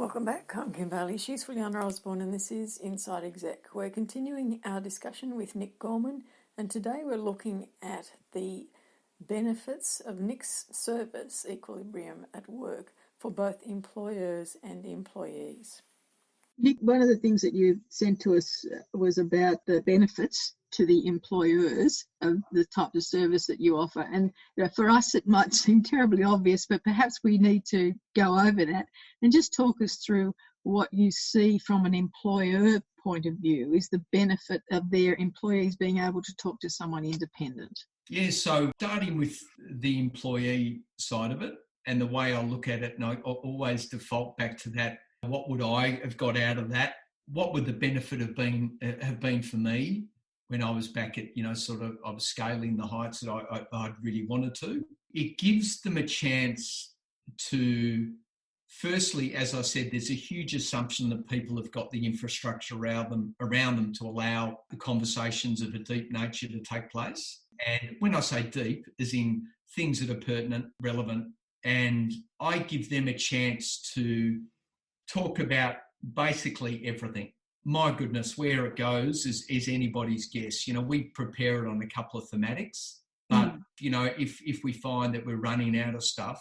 Welcome back. I'm Kim Bailey. She's Juliana Osborne, and this is Inside Exec. We're continuing our discussion with Nick Gorman, and today we're looking at the benefits of Nick's service, Equilibrium at Work, for both employers and employees. Nick, one of the things that you sent to us was about the benefits to the employers of the type of service that you offer. And for us, it might seem terribly obvious, but perhaps we need to go over that and just talk us through what you see from an employer point of view is the benefit of their employees being able to talk to someone independent. Yeah, so starting with the employee side of it and the way I look at it, and I always default back to that. What would I have got out of that? What would the benefit have been for me when I was back at, I was scaling the heights that I'd really wanted to? It gives them a chance to, firstly, as I said, there's a huge assumption that people have got the infrastructure around them to allow the conversations of a deep nature to take place. And when I say deep, as in things that are pertinent, relevant, and I give them a chance to talk about basically everything. My goodness, where it goes is anybody's guess. We prepare it on a couple of thematics, but, if we find that we're running out of stuff,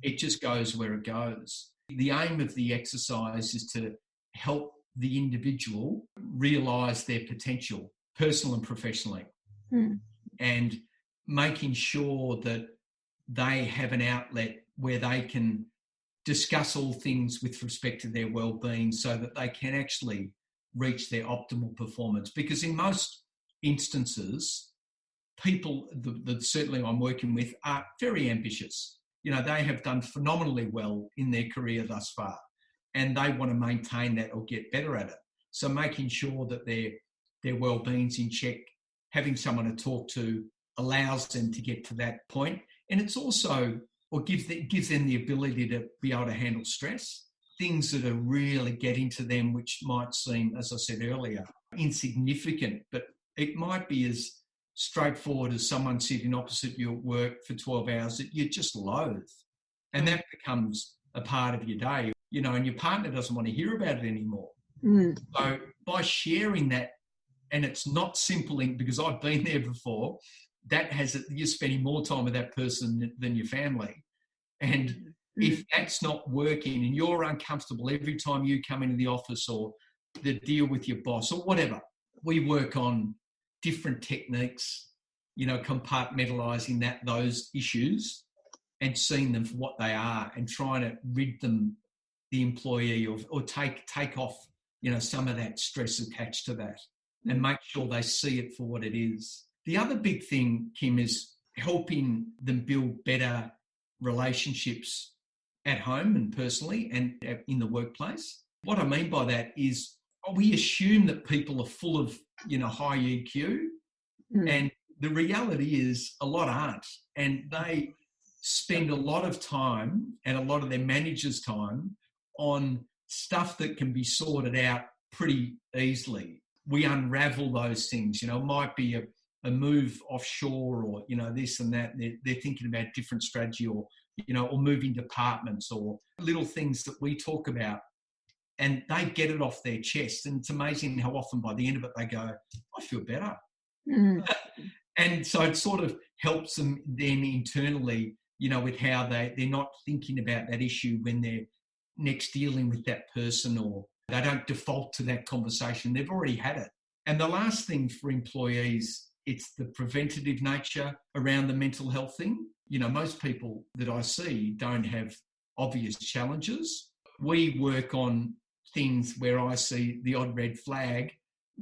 it just goes where it goes. The aim of the exercise is to help the individual realise their potential, personal and professionally, and making sure that they have an outlet where they can discuss all things with respect to their well-being so that they can actually reach their optimal performance. Because in most instances, people that certainly I'm working with are very ambitious. They have done phenomenally well in their career thus far, and they want to maintain that or get better at it. So making sure that their well-being's in check, having someone to talk to allows them to get to that point. And it's also, or gives them the ability to be able to handle stress, things that are really getting to them, which might seem, as I said earlier, insignificant, but it might be as straightforward as someone sitting opposite you at work for 12 hours that you just loathe. And that becomes a part of your day, and your partner doesn't want to hear about it anymore. So by sharing that, and it's not simple because I've been there before, you're spending more time with that person than your family. And if that's not working and you're uncomfortable every time you come into the office or the deal with your boss or whatever, we work on different techniques, compartmentalising those issues and seeing them for what they are and trying to rid the employee or take off, some of that stress attached to that and make sure they see it for what it is. The other big thing, Kim, is helping them build better relationships at home and personally and in the workplace. What I mean by that is we assume that people are full of, high EQ, and the reality is a lot aren't. And they spend a lot of time and a lot of their managers' time on stuff that can be sorted out pretty easily. We unravel those things, it might be a move offshore or, this and that. They're thinking about different strategy or moving departments or little things that we talk about, and they get it off their chest. And it's amazing how often by the end of it, they go, I feel better. And so it sort of helps them then internally, with how they're not thinking about that issue when they're next dealing with that person, or they don't default to that conversation. They've already had it. And the last thing for employees, it's the preventative nature around the mental health thing. Most people that I see don't have obvious challenges. We work on things where I see the odd red flag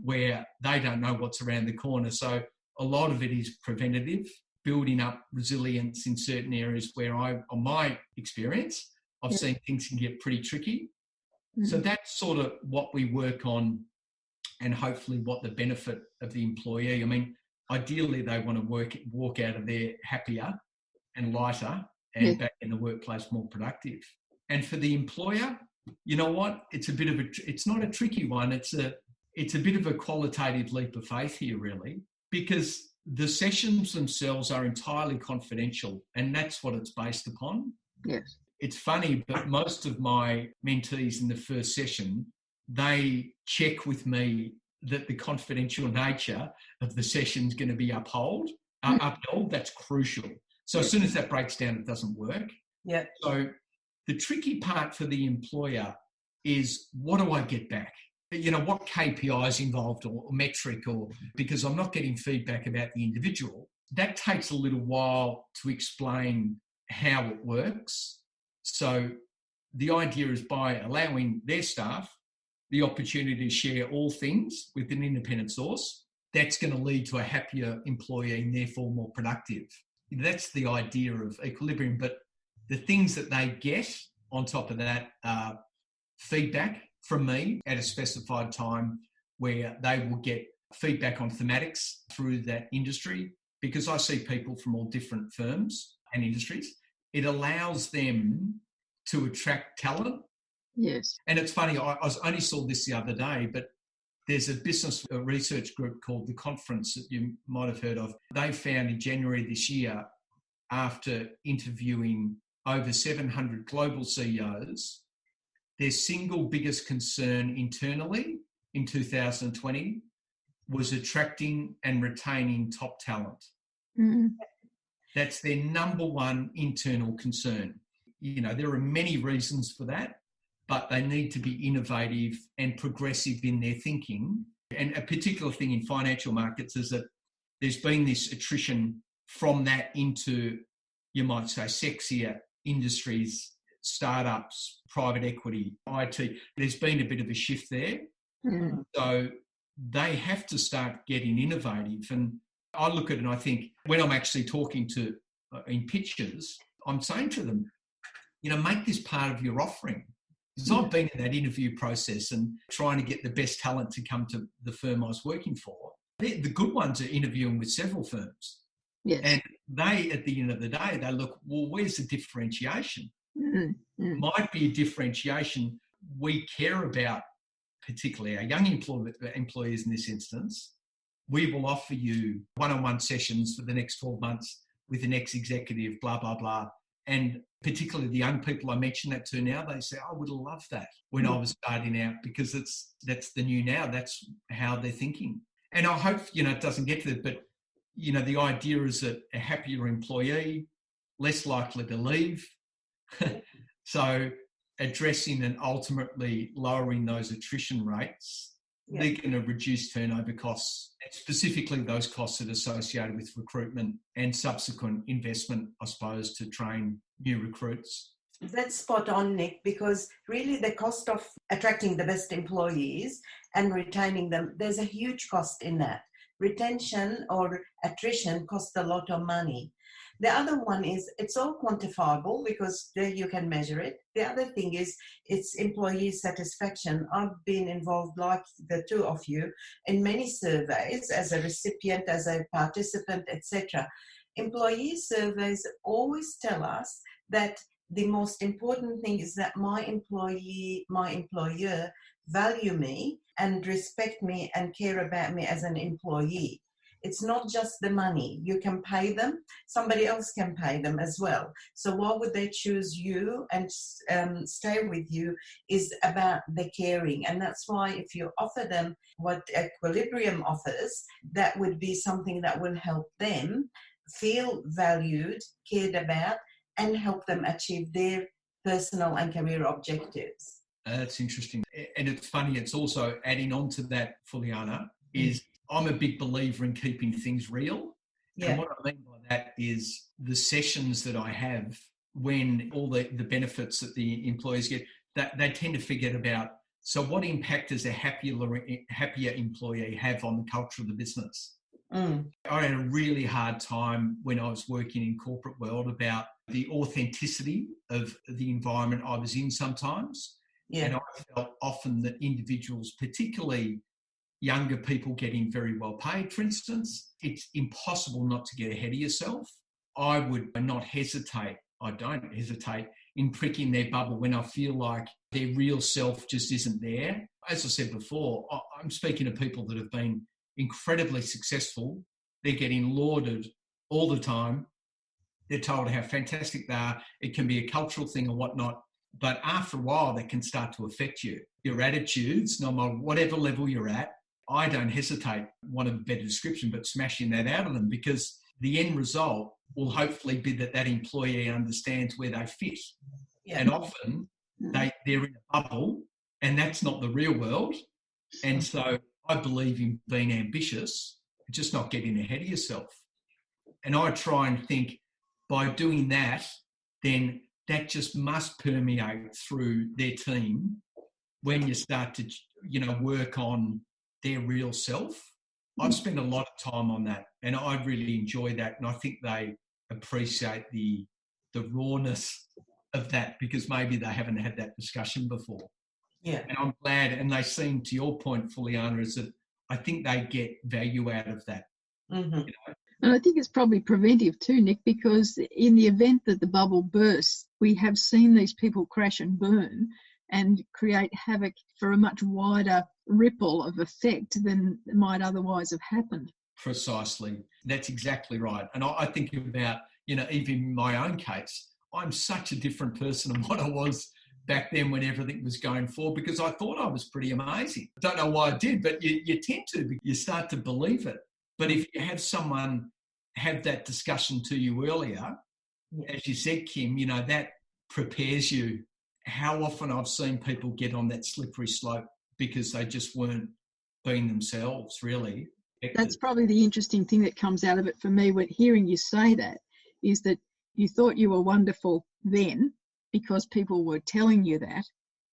where they don't know what's around the corner. So a lot of it is preventative, building up resilience in certain areas where on my experience, I've seen things can get pretty tricky. So that's sort of what we work on, and hopefully what the benefit of the employee. I mean, ideally they want to walk out of there happier and lighter and back in the workplace more productive. And for the employer, you know what? It's not a tricky one. It's a bit of a qualitative leap of faith here, really, because the sessions themselves are entirely confidential, and that's what it's based upon. Yes. it's funny, but most of my mentees in the first session, they check with me that the confidential nature of the session is going to be upheld. That's crucial. So as soon as that breaks down, it doesn't work. Yeah. So the tricky part for the employer is, what do I get back? What KPI is involved or metric, or because I'm not getting feedback about the individual. That takes a little while to explain how it works. So the idea is, by allowing their staff the opportunity to share all things with an independent source, that's going to lead to a happier employee and therefore more productive. That's the idea of equilibrium. But the things that they get on top of that are feedback from me at a specified time, where they will get feedback on thematics through that industry, because I see people from all different firms and industries. It allows them to attract talent. Yes. And it's funny, I only saw this the other day, but there's a business research group called The Conference that you might have heard of. They found in January this year, after interviewing over 700 global CEOs, their single biggest concern internally in 2020 was attracting and retaining top talent. Mm-hmm. That's their number one internal concern. There are many reasons for that, but they need to be innovative and progressive in their thinking. And a particular thing in financial markets is that there's been this attrition from that into, you might say, sexier industries, startups, private equity, IT. There's been a bit of a shift there. Mm. So they have to start getting innovative. And I look at it and I think, when I'm actually talking to in pitches, I'm saying to them, make this part of your offering. Because I've been in that interview process and trying to get the best talent to come to the firm I was working for. The good ones are interviewing with several firms. Yes. And they, at the end of the day, they look, well, where's the differentiation? Mm-hmm. Might be a differentiation we care about, particularly our young employees in this instance. We will offer you one-on-one sessions for the next 12 months with an ex-executive, blah, blah, blah. And particularly the young people I mention that to now, they say, I would have loved that when I was starting out, because that's the new now. That's how they're thinking. And I hope, it doesn't get to that, but, the idea is that a happier employee, less likely to leave. So addressing and ultimately lowering those attrition rates, they're going to reduce turnover costs, and specifically those costs that are associated with recruitment and subsequent investment, I suppose, to train new recruits. That's spot on, Nick, because really the cost of attracting the best employees and retaining them, there's a huge cost in that. Retention or attrition costs a lot of money. The other one is, it's all quantifiable because there you can measure it. The other thing is, it's employee satisfaction. I've been involved, like the two of you, in many surveys as a recipient, as a participant, etc. Employee surveys always tell us that the most important thing is that my employer value me and respect me and care about me as an employee. It's not just the money. You can pay them. Somebody else can pay them as well. So why would they choose you and stay with you is about the caring. And that's why if you offer them what Equilibrium offers, that would be something that will help them feel valued, cared about, and help them achieve their personal and career objectives. That's interesting. And it's funny, it's also adding on to that, Fuliana, is I'm a big believer in keeping things real. Yeah. And what I mean by that is the sessions that I have, when all the benefits that the employees get, that they tend to forget about, so what impact does a happier employee have on the culture of the business? I had a really hard time when I was working in corporate world about the authenticity of the environment I was in sometimes. Yeah. And I felt often that individuals, particularly younger people getting very well paid, for instance, it's impossible not to get ahead of yourself. I would not hesitate, I don't hesitate in pricking their bubble when I feel like their real self just isn't there. As I said before, I'm speaking to people that have been incredibly successful. They're getting lauded all the time, They're told how fantastic they are. It can be a cultural thing or whatnot. But after a while, that can start to affect you. Your attitudes, no matter whatever level you're at, I don't hesitate, want a better description, but smashing that out of them, because the end result will hopefully be that employee understands where they fit. Yeah. And often they're in a bubble, and that's not the real world. And so I believe in being ambitious, just not getting ahead of yourself. And I try and think by doing that, then that just must permeate through their team when you start to, work on their real self. I've spent a lot of time on that, and I really enjoy that. And I think they appreciate the rawness of that, because maybe they haven't had that discussion before. Yeah. And I'm glad, and they seem, to your point, Fuliana, is that I think they get value out of that. Mm-hmm. And I think it's probably preventive too, Nick, because in the event that the bubble bursts, we have seen these people crash and burn and create havoc for a much wider ripple of effect than might otherwise have happened. Precisely. That's exactly right. And I think about, even in my own case, I'm such a different person than what I was back then when everything was going forward, because I thought I was pretty amazing. I don't know why I did, but you tend to. You start to believe it. But if you have someone have that discussion to you earlier, as you said, Kim, that prepares you. How often I've seen people get on that slippery slope because they just weren't being themselves, really. That's probably the interesting thing that comes out of it for me when hearing you say that, is that you thought you were wonderful then because people were telling you that,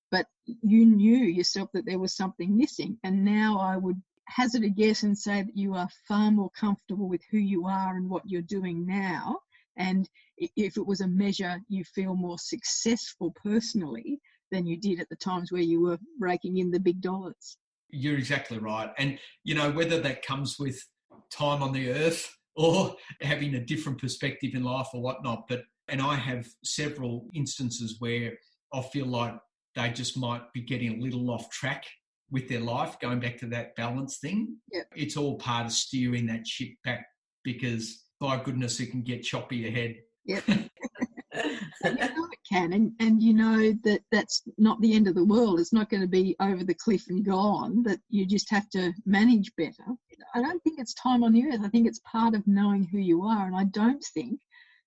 but you knew yourself that there was something missing. And now I would hazard a guess and say that you are far more comfortable with who you are and what you're doing now. And if it was a measure, you feel more successful personally than you did at the times where you were raking in the big dollars. You're exactly right. And, whether that comes with time on the earth or having a different perspective in life or whatnot, and I have several instances where I feel like they just might be getting a little off track with their life, going back to that balance thing. Yep. It's all part of steering that ship back, because by goodness, it can get choppy ahead. Yep. But it can, and you know that's not the end of the world. It's not going to be over the cliff and gone, that you just have to manage better. I don't think it's time on the earth. I think it's part of knowing who you are, and I don't think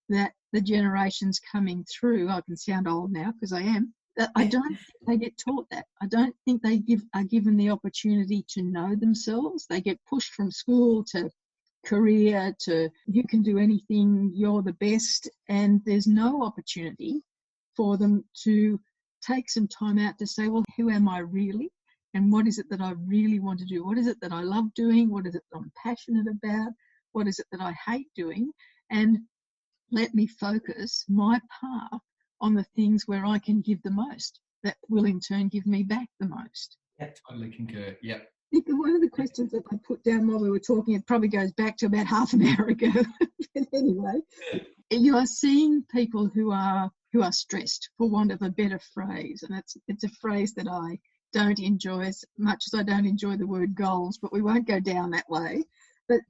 that the generations coming through, I can sound old now because I am, I don't think they get taught that. I don't think they are given the opportunity to know themselves. They get pushed from school to career to you can do anything, you're the best, and there's no opportunity for them to take some time out to say, well, who am I really? And what is it that I really want to do? What is it that I love doing? What is it that I'm passionate about? What is it that I hate doing? And let me focus my path on the things where I can give the most, that will in turn give me back the most. Yep, totally concur. Yep. I think one of the questions that I put down while we were talking, it probably goes back to about half an hour ago. But anyway, you are seeing people who are stressed, for want of a better phrase, and it's a phrase that I don't enjoy as much as I don't enjoy the word goals, but we won't go down that way. But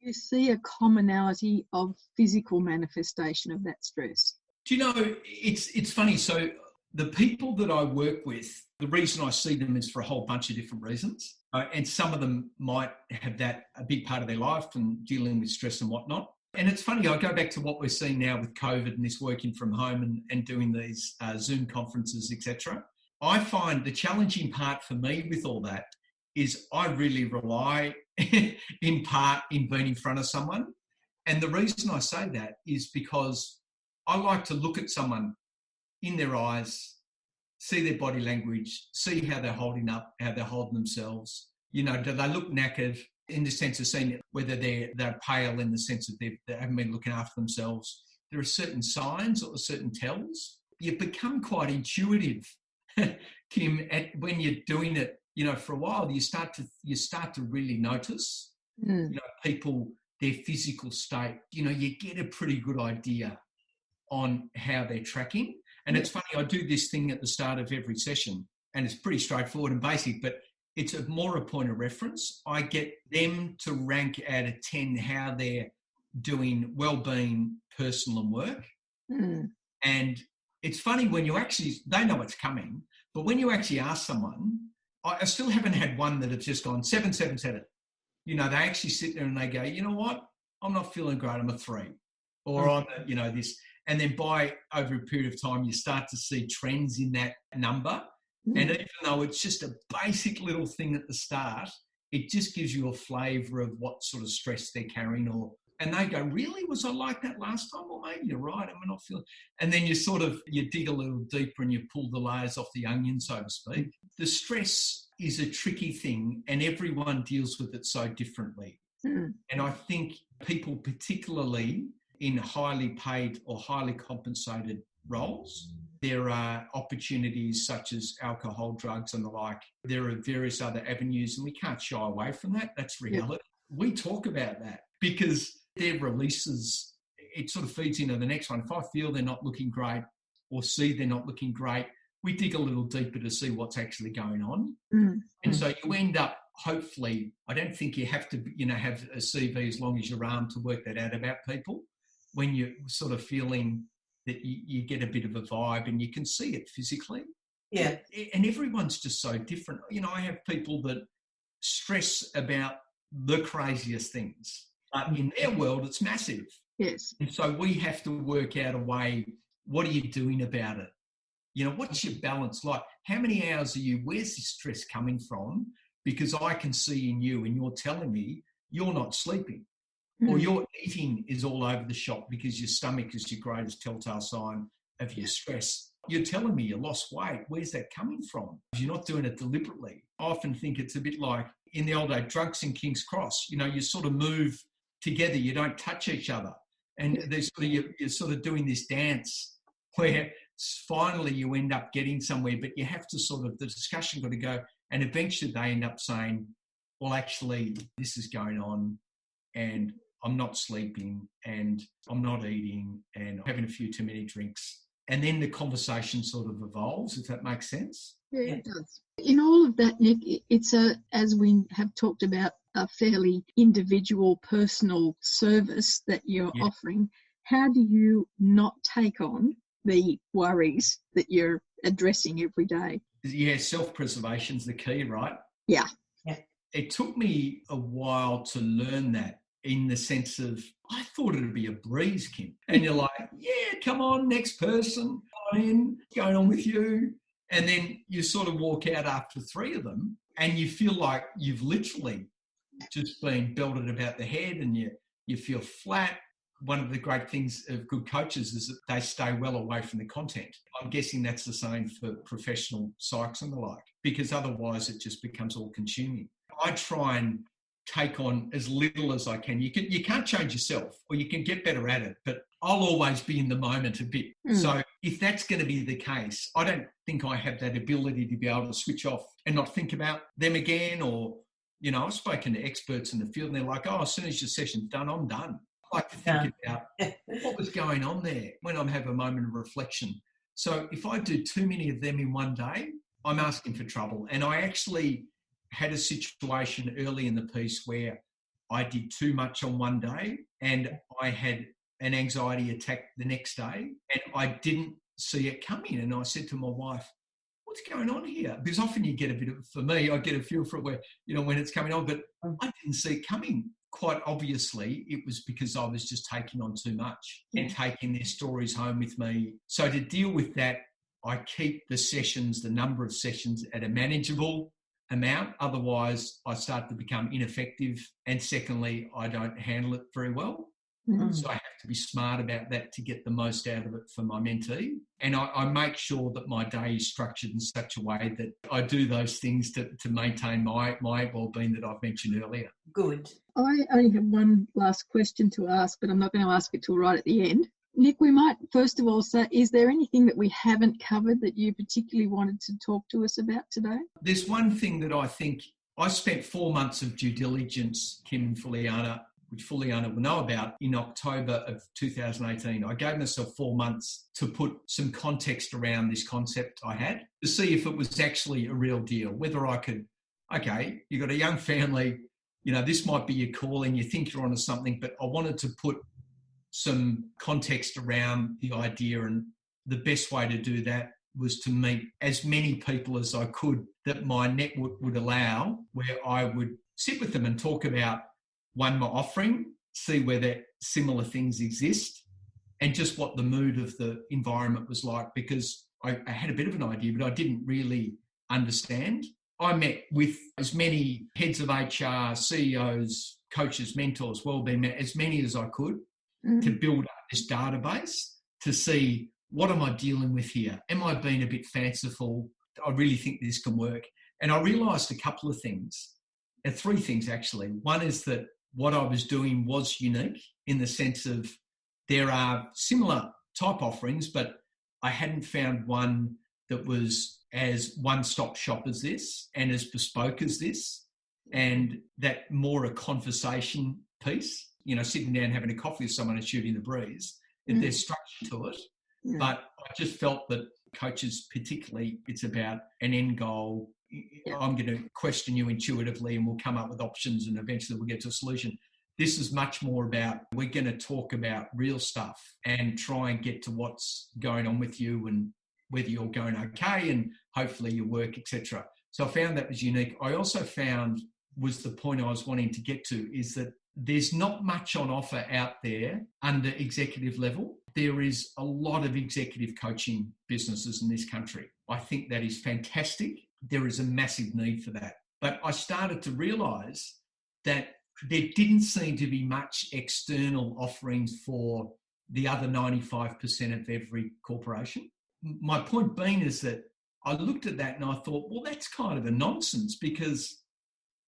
you see a commonality of physical manifestation of that stress. Do you know, it's funny. So the people that I work with, the reason I see them is for a whole bunch of different reasons. And some of them might have that a big part of their life and dealing with stress and whatnot. And it's funny, I go back to what we're seeing now with COVID and this working from home and doing these Zoom conferences, etc. I find the challenging part for me with all that is I really rely in part in being in front of someone. And the reason I say that is because I like to look at someone in their eyes, see their body language, see how they're holding up, how they're holding themselves. Do they look knackered in the sense of seeing whether they're pale in the sense of they haven't been looking after themselves. There are certain signs or certain tells. You become quite intuitive, Kim, when you're doing it, for a while. You start to really notice, people, their physical state. You get a pretty good idea on how they're tracking. And it's funny, I do this thing at the start of every session, and it's pretty straightforward and basic, but it's more a point of reference. I get them to rank out of 10 how they're doing wellbeing, personal and work. And it's funny when they know it's coming, but when you actually ask someone, I still haven't had one that have just gone 7, 7, 7. They actually sit there and they go, you know what? I'm not feeling great. I'm a 3. Or I'm this. And then over a period of time, you start to see trends in that number. And even though it's just a basic little thing at the start, it just gives you a flavour of what sort of stress they're carrying. And they go, really? Was I like that last time? Well, maybe you're right. I'm not feeling. And then you dig a little deeper and you pull the layers off the onion, so to speak. The stress is a tricky thing and everyone deals with it so differently. And I think people, particularly in highly paid or highly compensated roles, there are opportunities such as alcohol, drugs and the like. There are various other avenues and we can't shy away from that. That's reality. Yep. We talk about that because their releases, it sort of feeds into the next one. If I feel they're not looking great or see they're not looking great, we dig a little deeper to see what's actually going on. And so you end up, hopefully, I don't think you have to, have a CV as long as your arm to work that out about people. When you're sort of feeling that you get a bit of a vibe and you can see it physically. Yeah. And everyone's just so different. I have people that stress about the craziest things, but in their world, it's massive. Yes. And so we have to work out a way, what are you doing about it? What's your balance like? How many hours are you, where's this stress coming from? Because I can see in you and you're telling me you're not sleeping. Or your eating is all over the shop because your stomach is your greatest telltale sign of your stress. You're telling me you lost weight. Where's that coming from? You're not doing it deliberately. I often think it's a bit like in the old days, drunks in King's Cross. You sort of move together. You don't touch each other. And you're sort of doing this dance where finally you end up getting somewhere, but you have to the discussion got to go. And eventually they end up saying, well, actually, this is going on and I'm not sleeping and I'm not eating and I'm having a few too many drinks. And then the conversation sort of evolves, if that makes sense. Yeah, it does. In all of that, Nick, it's as we have talked about, a fairly individual, personal service that you're offering. How do you not take on the worries that you're addressing every day? Yeah, self-preservation's the key, right? Yeah. It took me a while to learn that, in the sense of, I thought it'd be a breeze, Kim. And you're like, yeah, come on, next person, what's going on with you? And then you sort of walk out after 3 of them and you feel like you've literally just been belted about the head and you feel flat. One of the great things of good coaches is that they stay well away from the content. I'm guessing that's the same for professional psychs and the like, because otherwise it just becomes all consuming. I try and take on as little as I can. You can't change yourself, or you can get better at it, but I'll always be in the moment a bit. So if that's going to be the case, I don't think I have that ability to be able to switch off and not think about them again. Or, I've spoken to experts in the field and they're like, oh, as soon as your session's done, I'm done. I like to think about what was going on there when I have a moment of reflection. So if I do too many of them in one day, I'm asking for trouble. And I actually had a situation early in the piece where I did too much on one day and I had an anxiety attack the next day and I didn't see it coming. And I said to my wife, what's going on here? Because often you get a bit of, for me, I get a feel for it where, when it's coming on, but I didn't see it coming. Quite obviously, it was because I was just taking on too much and taking their stories home with me. So to deal with that, I keep the number of sessions at a manageable amount. Otherwise, I start to become ineffective. And secondly, I don't handle it very well. So I have to be smart about that to get the most out of it for my mentee. And I make sure that my day is structured in such a way that I do those things to maintain my well-being that I've mentioned earlier. Good. I only have one last question to ask, but I'm not going to ask it till right at the end. Nick, we might first of all say, is there anything that we haven't covered that you particularly wanted to talk to us about today? There's one thing that I think, I spent 4 months of due diligence, Kim and Fuliana, which Fuliana will know about, in October of 2018. I gave myself 4 months to put some context around this concept I had, to see if it was actually a real deal, whether I could, okay, you've got a young family, this might be your calling, you think you're onto something, but I wanted to put some context around the idea, and the best way to do that was to meet as many people as I could that my network would allow, where I would sit with them and talk about, one, my offering, see whether similar things exist, and just what the mood of the environment was like, because I had a bit of an idea, but I didn't really understand. I met with as many heads of HR, CEOs, coaches, mentors, wellbeing, as many as I could to build up this database to see, what am I dealing with here? Am I being a bit fanciful? I really think this can work. And I realised a couple of things, three things actually. One is that what I was doing was unique in the sense of there are similar type offerings, but I hadn't found one that was as one-stop shop as this and as bespoke as this, and that more a conversation piece, sitting down having a coffee with someone and shooting the breeze. There's structure to it. Yeah. But I just felt that coaches particularly, it's about an end goal. Yeah. I'm going to question you intuitively and we'll come up with options and eventually we'll get to a solution. This is much more about, we're going to talk about real stuff and try and get to what's going on with you and whether you're going okay and hopefully your work, etc. So I found that was unique. I also found, was the point I was wanting to get to, is that there's not much on offer out there under executive level. There is a lot of executive coaching businesses in this country. I think that is fantastic. There is a massive need for that. But I started to realise that there didn't seem to be much external offerings for the other 95% of every corporation. My point being is that I looked at that and I thought, well, that's kind of a nonsense, because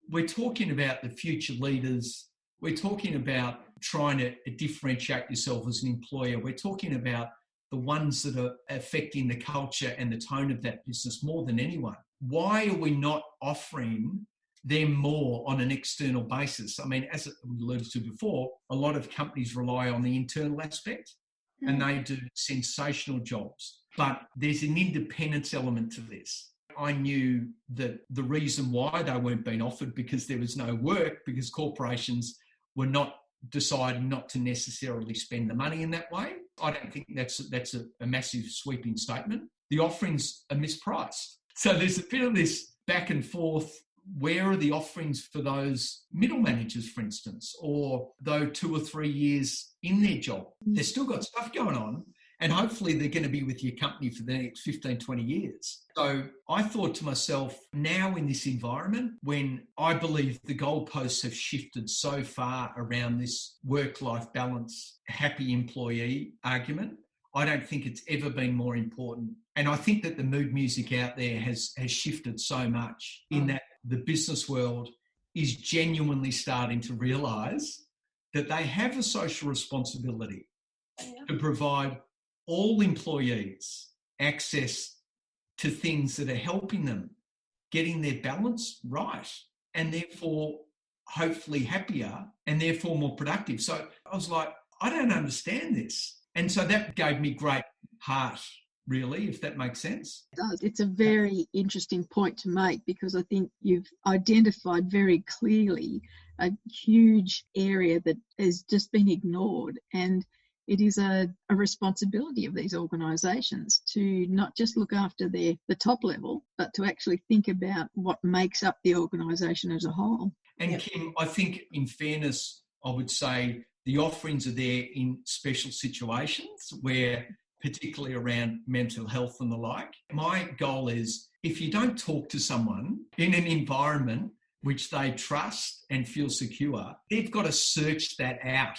we're talking about the future leaders. We're talking about trying to differentiate yourself as an employer. We're talking about the ones that are affecting the culture and the tone of that business more than anyone. Why are we not offering them more on an external basis? I mean, as we alluded to before, a lot of companies rely on the internal aspect and they do sensational jobs. But there's an independence element to this. I knew that the reason why they weren't being offered, because there was no work, because corporations were not deciding not to necessarily spend the money in that way. I don't think that's a massive sweeping statement. The offerings are mispriced. So there's a bit of this back and forth. Where are the offerings for those middle managers, for instance, or though 2 or 3 years in their job? They've still got stuff going on, and hopefully they're going to be with your company for the next 15, 20 years. So I thought to myself, now in this environment, when I believe the goalposts have shifted so far around this work-life balance, happy employee argument, I don't think it's ever been more important. And I think that the mood music out there has shifted so much in that the business world is genuinely starting to realise that they have a social responsibility to provide all employees access to things that are helping them getting their balance right, and therefore hopefully happier and therefore more productive. So I was like, I don't understand this. And so that gave me great heart, really, if that makes sense. It does. It's a very interesting point to make, because I think you've identified very clearly a huge area that has just been ignored. And it is a responsibility of these organisations to not just look after the top level, but to actually think about what makes up the organisation as a whole. And Kim, I think in fairness, I would say the offerings are there in special situations where, particularly around mental health and the like. My goal is, if you don't talk to someone in an environment which they trust and feel secure, they've got to search that out.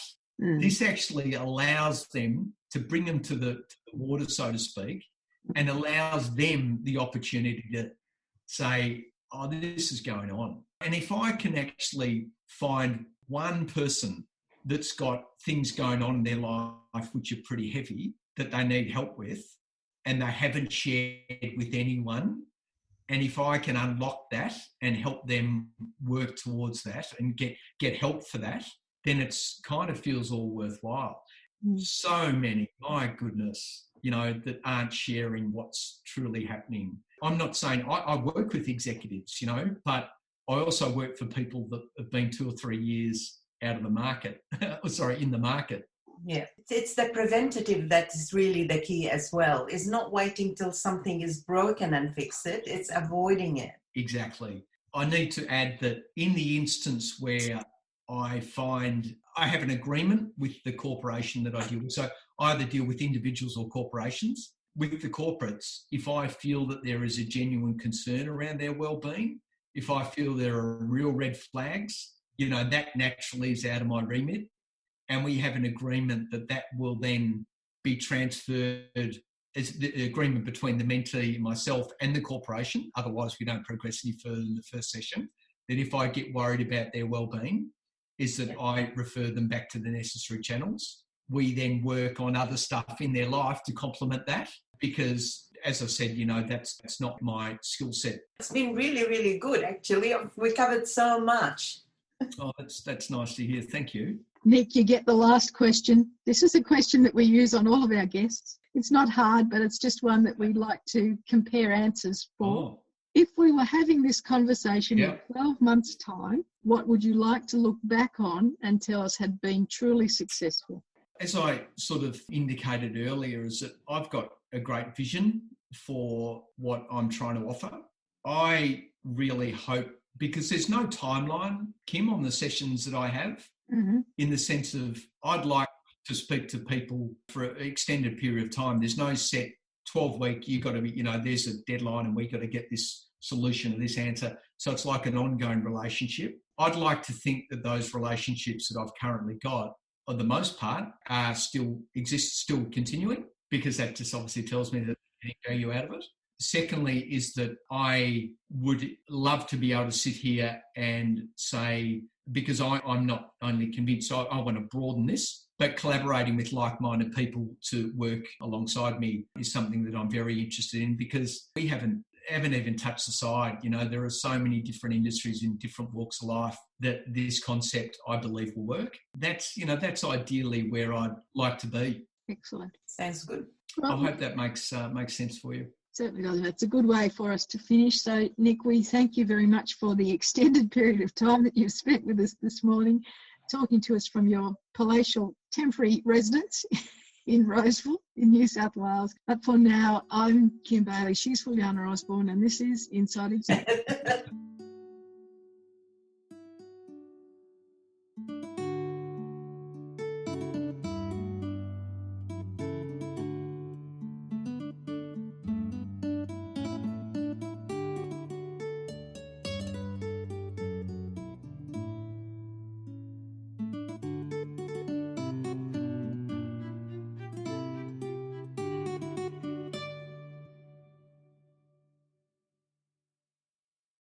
This actually allows them to bring them to the water, so to speak, and allows them the opportunity to say, oh, this is going on. And if I can actually find one person that's got things going on in their life which are pretty heavy, that they need help with, and they haven't shared with anyone, and if I can unlock that and help them work towards that and get help for that, then it's kind of feels all worthwhile. So many, my goodness, that aren't sharing what's truly happening. I'm not saying I work with executives, but I also work for people that have been 2 or 3 years out of the market, in the market. Yeah, it's the preventative that is really the key as well. It's not waiting till something is broken and fix it. It's avoiding it. Exactly. I need to add that in the instance where I find I have an agreement with the corporation that I deal with, so I either deal with individuals or corporations. With the corporates, if I feel that there is a genuine concern around their well-being, if I feel there are real red flags, that naturally is out of my remit. And we have an agreement that will then be transferred as the agreement between the mentee, myself, and the corporation. Otherwise, we don't progress any further in the first session. That if I get worried about their well-being, is that I refer them back to the necessary channels. We then work on other stuff in their life to complement that because, as I said, that's not my skill set. It's been really, really good, actually. We covered so much. Oh, that's nice to hear. Thank you. Nick, you get the last question. This is a question that we use on all of our guests. It's not hard, but it's just one that we'd like to compare answers for. Oh. If we were having this conversation in Yep. 12 months' time, what would you like to look back on and tell us had been truly successful? As I sort of indicated earlier, is that I've got a great vision for what I'm trying to offer. I really hope, because there's no timeline, Kim, on the sessions that I have, in the sense of I'd like to speak to people for an extended period of time. There's no set 12-week, you've got to be, there's a deadline and we've got to get this solution or this answer. So it's like an ongoing relationship. I'd like to think that those relationships that I've currently got, for the most part, are still continuing, because that just obviously tells me that there's any value out of it. Secondly, is that I would love to be able to sit here and say, because I'm not only convinced, I want to broaden this, but collaborating with like-minded people to work alongside me is something that I'm very interested in, because we haven't even touched the side. There are so many different industries in different walks of life that this concept, I believe, will work. That's ideally where I'd like to be. Excellent. Sounds good. I hope that makes sense for you. Certainly does. It's a good way for us to finish. So, Nick, we thank you very much for the extended period of time that you've spent with us this morning, talking to us from your palatial temporary residence in Roseville in New South Wales. But for now, I'm Kim Bailey. She's Juliana Osborne, and this is Inside Exec.